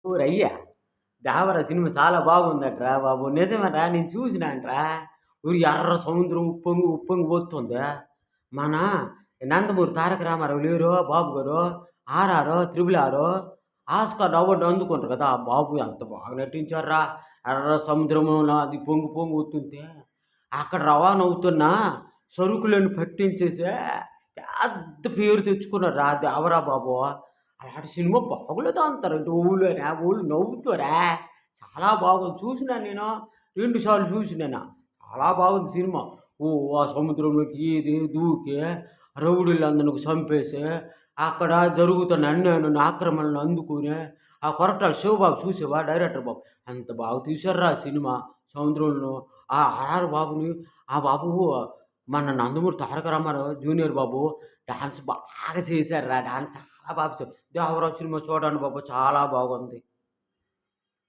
ఓరయ్యా! 'దేవర' సినిమా చాలా బాగుందట్రా బాబు. నిజమేరా నేను చూసినానురా. ఎర్ర సముద్రం ఉప్పొంగి ఉప్పొంగి పోతుంది. మన 'నందమూరి తారక రామారావు' లేరు బాబు గారు. 'RR', 'triple R' Oscar award అందుకుంటారు కదా! ఆ బాబు ఎంత బాగా నటించార్రా. ఎర్ర సముద్రంలో అది పొంగి పొంగి వస్తుంటే, అక్కడ రవాణా అవుతున్న సరుకులను పట్టించేసే పెద్ద పేరు తెచ్చుకున్నాడురా 'దేవరా' బాబు. అలాంటి సినిమా బాగోలేదా అంటారేంటి ఓళ్ళునా? ఓళ్ళు నవ్వుతారా? చాలా బాగుంది. చూసినాను నేను. 2 సార్లు చూసినాను. చాలా బాగుంది సినిమా. ఆ సముద్రంలోకి ఈది, దూకి రౌడీలందరిని చంపేసి, అక్కడ జరుగుతున్న అన్యాయాన్ని, ఆక్రమణలను అందుకుని, ఆ కొరటాల శివబాబు చూసావా డైరెక్టర్ బాబు. ఎంత బాగా తీశార్రా సినిమా సముద్రంలో. ఆ 'ఆర్ఆర్' బాబుని ఆ బాబు మన 'నందమూరి తారక రామారావు' జూనియర్ బాబు డాన్స్ బాగా చేశారురా. డాన్స్ చాలా బాగా చేశారు. 'దేవరా' సినిమా చూడండి బాబు చాలా బాగుంది.